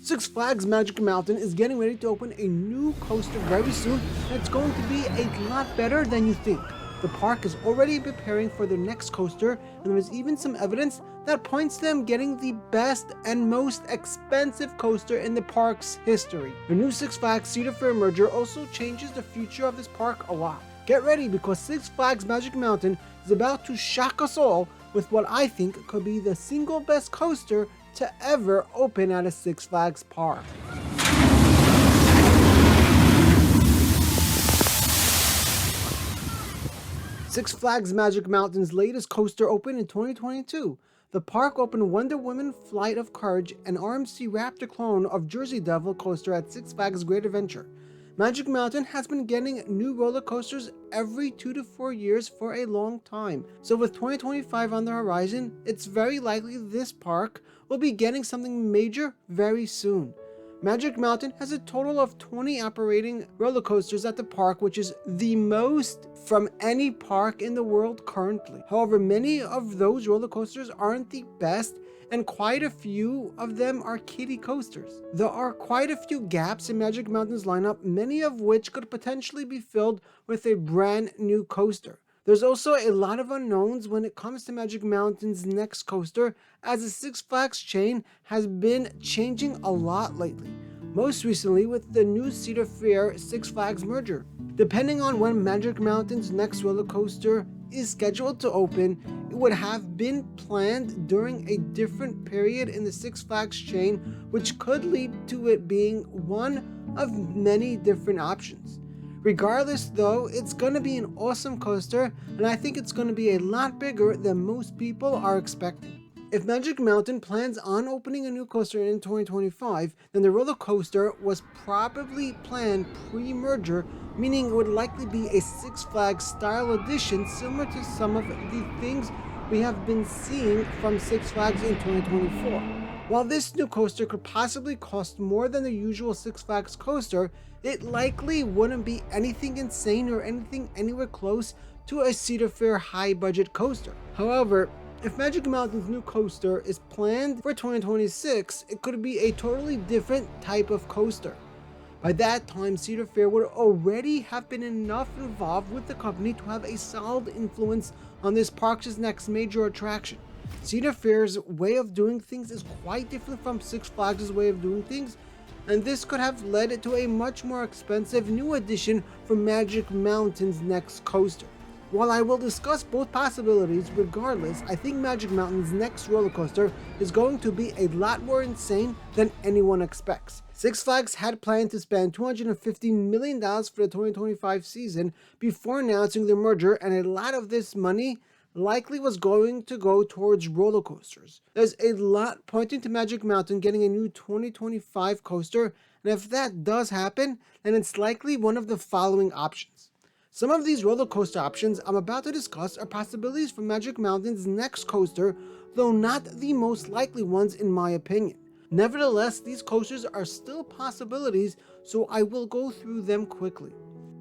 Six Flags Magic Mountain is getting ready to open a new coaster very soon, and it's going to be a lot better than you think. The park is already preparing for their next coaster, and there is even some evidence that points to them getting the best and most expensive coaster in the park's history. The new Six Flags Cedar Fair merger also changes the future of this park a lot. Get ready, because Six Flags Magic Mountain is about to shock us all with what I think could be the single best coaster to ever open at a Six Flags park. Six Flags Magic Mountain's latest coaster opened in 2022. The park opened Wonder Woman Flight of Courage, an RMC Raptor clone of Jersey Devil coaster at Six Flags Great Adventure. Magic Mountain has been getting new roller coasters every 2 to 4 years for a long time. So with 2025 on the horizon, it's very likely this park will be getting something major very soon. Magic Mountain has a total of 20 operating roller coasters at the park, which is the most from any park in the world currently. However, many of those roller coasters aren't the best, and quite a few of them are kiddie coasters. There are quite a few gaps in Magic Mountain's lineup, many of which could potentially be filled with a brand new coaster. There's also a lot of unknowns when it comes to Magic Mountain's next coaster, as the Six Flags chain has been changing a lot lately, most recently with the new Cedar Fair Six Flags merger. Depending on when Magic Mountain's next roller coaster is scheduled to open, it would have been planned during a different period in the Six Flags chain, which could lead to it being one of many different options. Regardless though, it's going to be an awesome coaster, and I think it's going to be a lot bigger than most people are expecting. If Magic Mountain plans on opening a new coaster in 2025, then the roller coaster was probably planned pre-merger, meaning it would likely be a Six Flags style addition similar to some of the things we have been seeing from Six Flags in 2024. While this new coaster could possibly cost more than the usual Six Flags coaster, it likely wouldn't be anything insane or anything anywhere close to a Cedar Fair high budget coaster. However, if Magic Mountain's new coaster is planned for 2026, it could be a totally different type of coaster. By that time, Cedar Fair would already have been enough involved with the company to have a solid influence on this park's next major attraction. Cedar Fair's way of doing things is quite different from Six Flags' way of doing things, and this could have led to a much more expensive new addition for Magic Mountain's next coaster. While I will discuss both possibilities, regardless, I think Magic Mountain's next roller coaster is going to be a lot more insane than anyone expects. Six Flags had planned to spend $250 million for the 2025 season before announcing the merger, and a lot of this money likely was going to go towards roller coasters. There's a lot pointing to Magic Mountain getting a new 2025 coaster, and if that does happen, then it's likely one of the following options. Some of these roller coaster options I'm about to discuss are possibilities for Magic Mountain's next coaster, though not the most likely ones in my opinion. Nevertheless, these coasters are still possibilities, so I will go through them quickly.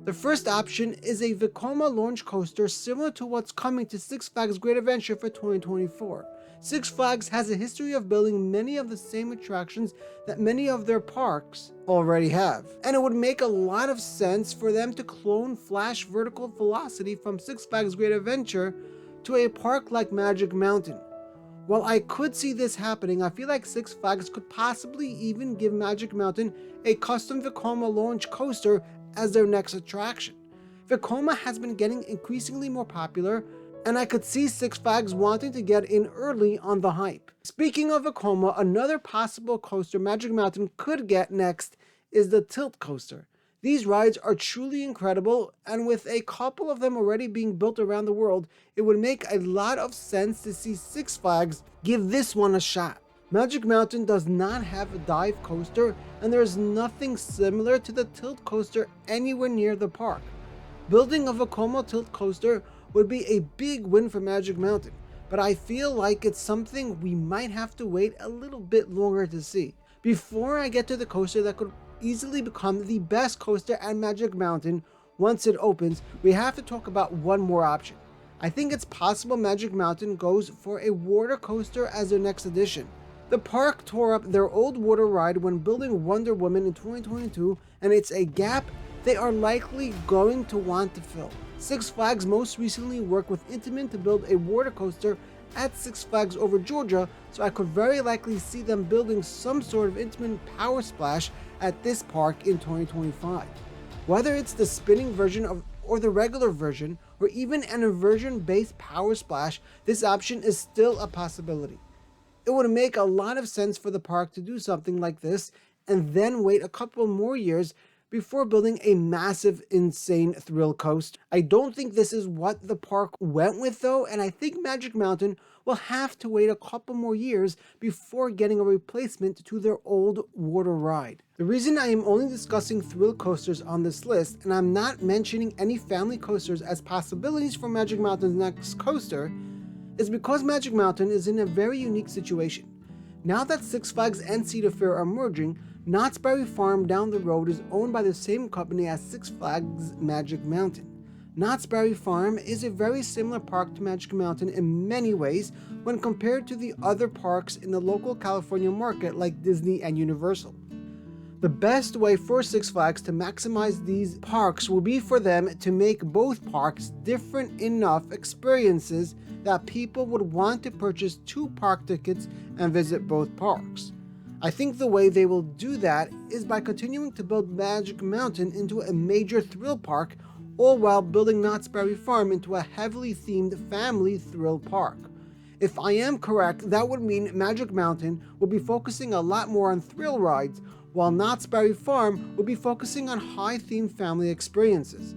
The first option is a Vekoma launch coaster similar to what's coming to Six Flags Great Adventure for 2024. Six Flags has a history of building many of the same attractions that many of their parks already have, and it would make a lot of sense for them to clone Flash Vertical Velocity from Six Flags Great Adventure to a park like Magic Mountain. While I could see this happening, I feel like Six Flags could possibly even give Magic Mountain a custom Vekoma launch coaster as their next attraction. Vekoma has been getting increasingly more popular, and I could see Six Flags wanting to get in early on the hype. Speaking of Vekoma, another possible coaster Magic Mountain could get next is the Tilt Coaster. These rides are truly incredible, and with a couple of them already being built around the world, it would make a lot of sense to see Six Flags give this one a shot. Magic Mountain does not have a dive coaster, and there is nothing similar to the Tilt Coaster anywhere near the park. Building a Vekoma Tilt Coaster would be a big win for Magic Mountain, but I feel like it's something we might have to wait a little bit longer to see. Before I get to the coaster that could easily become the best coaster at Magic Mountain once it opens, we have to talk about one more option. I think it's possible Magic Mountain goes for a water coaster as their next addition. The park tore up their old water ride when building Wonder Woman in 2022, and it's a gap they are likely going to want to fill. Six Flags most recently worked with Intamin to build a water coaster at Six Flags Over Georgia, so I could very likely see them building some sort of Intamin Power Splash at this park in 2025. Whether it's the spinning version or the regular version, or even an inversion-based Power Splash, this option is still a possibility. It would make a lot of sense for the park to do something like this and then wait a couple more years before building a massive, insane thrill coaster. I don't think this is what the park went with though, and I think Magic Mountain will have to wait a couple more years before getting a replacement to their old water ride. The reason I am only discussing thrill coasters on this list, and I'm not mentioning any family coasters as possibilities for Magic Mountain's next coaster, is because Magic Mountain is in a very unique situation. Now that Six Flags and Cedar Fair are merging, Knott's Berry Farm down the road is owned by the same company as Six Flags Magic Mountain. Knott's Berry Farm is a very similar park to Magic Mountain in many ways when compared to the other parks in the local California market like Disney and Universal. The best way for Six Flags to maximize these parks will be for them to make both parks different enough experiences that people would want to purchase 2 park tickets and visit both parks. I think the way they will do that is by continuing to build Magic Mountain into a major thrill park, all while building Knott's Berry Farm into a heavily themed family thrill park. If I am correct, that would mean Magic Mountain will be focusing a lot more on thrill rides, while Knott's Berry Farm will be focusing on high-themed family experiences.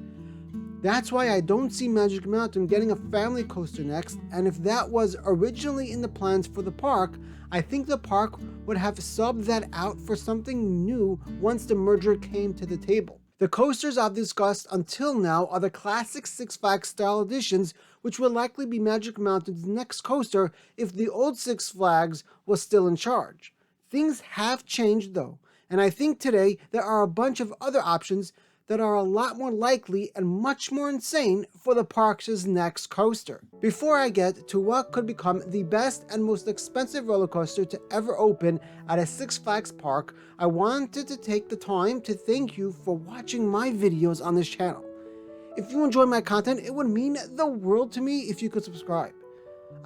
That's why I don't see Magic Mountain getting a family coaster next, and if that was originally in the plans for the park, I think the park would have subbed that out for something new once the merger came to the table. The coasters I've discussed until now are the classic Six Flags style editions, which will likely be Magic Mountain's next coaster if the old Six Flags was still in charge. Things have changed though, and I think today there are a bunch of other options that are a lot more likely and much more insane for the park's next coaster. Before I get to what could become the best and most expensive roller coaster to ever open at a Six Flags park, I wanted to take the time to thank you for watching my videos on this channel. If you enjoy my content, it would mean the world to me if you could subscribe.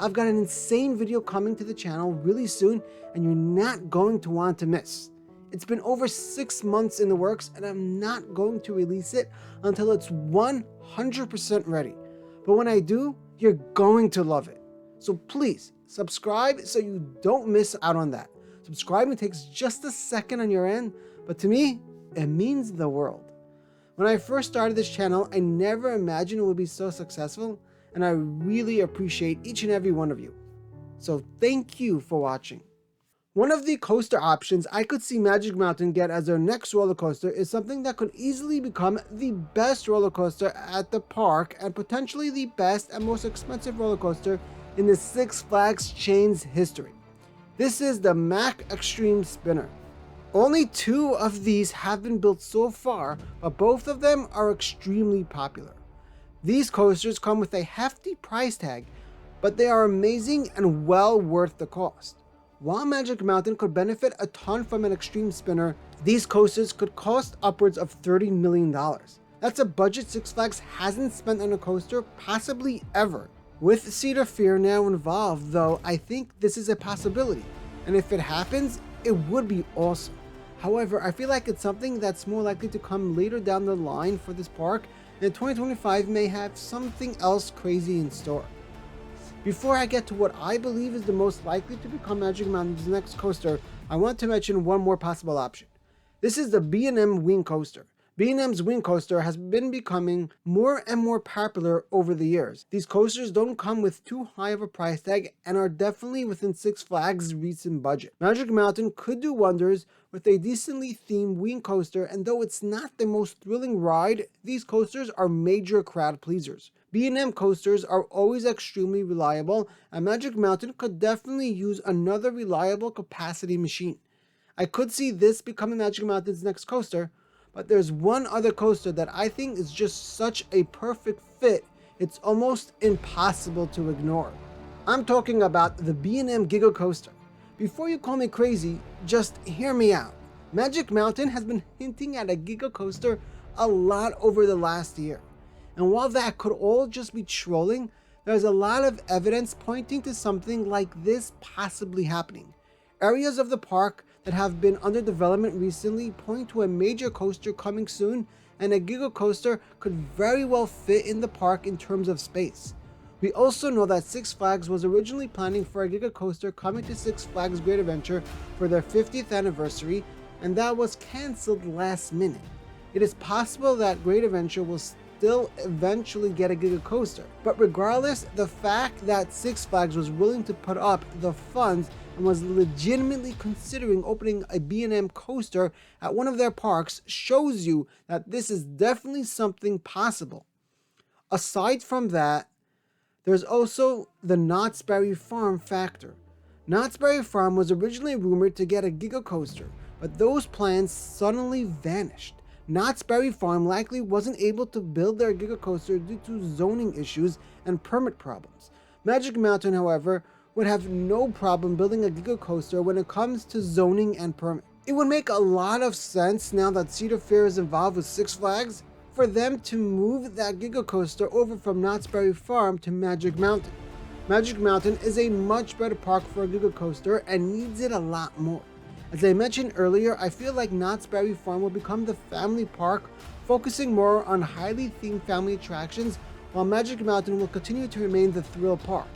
I've got an insane video coming to the channel really soon, and you're not going to want to miss. It's been over 6 months in the works, and I'm not going to release it until it's 100% ready. But when I do, you're going to love it. So please, subscribe so you don't miss out on that. Subscribing takes just a second on your end, but to me, it means the world. When I first started this channel, I never imagined it would be so successful, and I really appreciate each and every one of you. So thank you for watching. One of the coaster options I could see Magic Mountain get as their next roller coaster is something that could easily become the best roller coaster at the park and potentially the best and most expensive roller coaster in the Six Flags chain's history. This is the Mack Extreme Spinner. Only 2 of these have been built so far, but both of them are extremely popular. These coasters come with a hefty price tag, but they are amazing and well worth the cost. While Magic Mountain could benefit a ton from an extreme spinner, these coasters could cost upwards of $30 million. That's a budget Six Flags hasn't spent on a coaster possibly ever. With Cedar Fair now involved though, I think this is a possibility, and if it happens, it would be awesome. However, I feel like it's something that's more likely to come later down the line for this park, and 2025 may have something else crazy in store. Before I get to what I believe is the most likely to become Magic Mountain's next coaster, I want to mention one more possible option. This is the B&M Wing Coaster. B&M's Wing Coaster has been becoming more and more popular over the years. These coasters don't come with too high of a price tag and are definitely within Six Flags' recent budget. Magic Mountain could do wonders with a decently themed wing coaster, and though it's not the most thrilling ride, these coasters are major crowd pleasers. B&M coasters are always extremely reliable, and Magic Mountain could definitely use another reliable capacity machine. I could see this becoming Magic Mountain's next coaster, but there's one other coaster that I think is just such a perfect fit, it's almost impossible to ignore. I'm talking about the B&M Giga Coaster. Before you call me crazy, just hear me out. Magic Mountain has been hinting at a Giga Coaster a lot over the last year. And while that could all just be trolling, there's a lot of evidence pointing to something like this possibly happening. Areas of the park that have been under development recently point to a major coaster coming soon, and a Giga Coaster could very well fit in the park in terms of space. We also know that Six Flags was originally planning for a Giga Coaster coming to Six Flags Great Adventure for their 50th anniversary, and that was cancelled last minute. It is possible that Great Adventure will still eventually get a Giga Coaster, but regardless, the fact that Six Flags was willing to put up the funds and was legitimately considering opening a B&M coaster at one of their parks shows you that this is definitely something possible. Aside from that, there's also the Knott's Berry Farm factor. Knott's Berry Farm was originally rumored to get a Giga Coaster, but those plans suddenly vanished. Knott's Berry Farm likely wasn't able to build their Giga Coaster due to zoning issues and permit problems. Magic Mountain, however, would have no problem building a Giga Coaster when it comes to zoning and permit. It would make a lot of sense now that Cedar Fair is involved with Six Flags for them to move that Giga Coaster over from Knott's Berry Farm to Magic Mountain. Magic Mountain is a much better park for a Giga Coaster and needs it a lot more. As I mentioned earlier, I feel like Knott's Berry Farm will become the family park, focusing more on highly themed family attractions, while Magic Mountain will continue to remain the thrill park.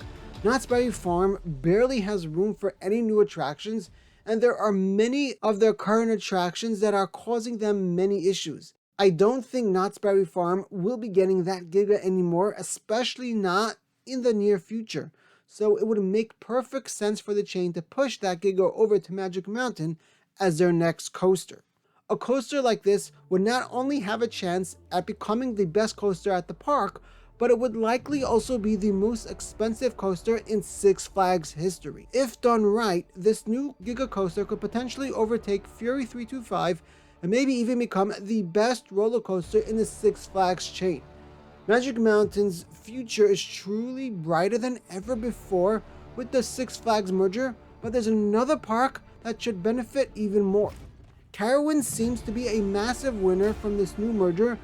Knott's Berry Farm barely has room for any new attractions, and there are many of their current attractions that are causing them many issues. I don't think Knott's Berry Farm will be getting that Giga anymore, especially not in the near future. So it would make perfect sense for the chain to push that Giga over to Magic Mountain as their next coaster. A coaster like this would not only have a chance at becoming the best coaster at the park, but it would likely also be the most expensive coaster in Six Flags history. If done right, this new Giga Coaster could potentially overtake Fury 325 and maybe even become the best roller coaster in the Six Flags chain. Magic Mountain's future is truly brighter than ever before with the Six Flags merger, but there's another park that should benefit even more. Carowinds seems to be a massive winner from this new merger,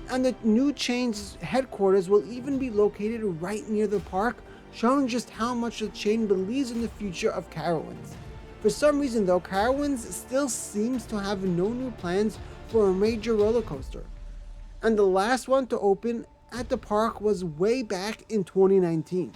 and the new chain's headquarters will even be located right near the park, showing just how much the chain believes in the future of Carowinds. For some reason though, Carowinds still seems to have no new plans for a major roller coaster. And the last one to open at the park was way back in 2019.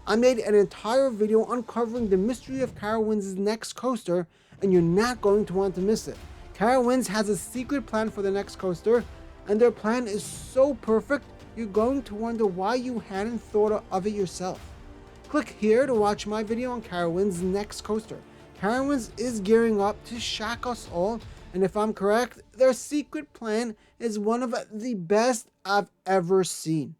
I made an entire video uncovering the mystery of Carowinds' next coaster, and you're not going to want to miss it. Carowinds has a secret plan for the next coaster, and their plan is so perfect, you're going to wonder why you hadn't thought of it yourself. Click here to watch my video on Carowinds' next coaster. Carowinds is gearing up to shock us all, and if I'm correct, their secret plan is one of the best I've ever seen.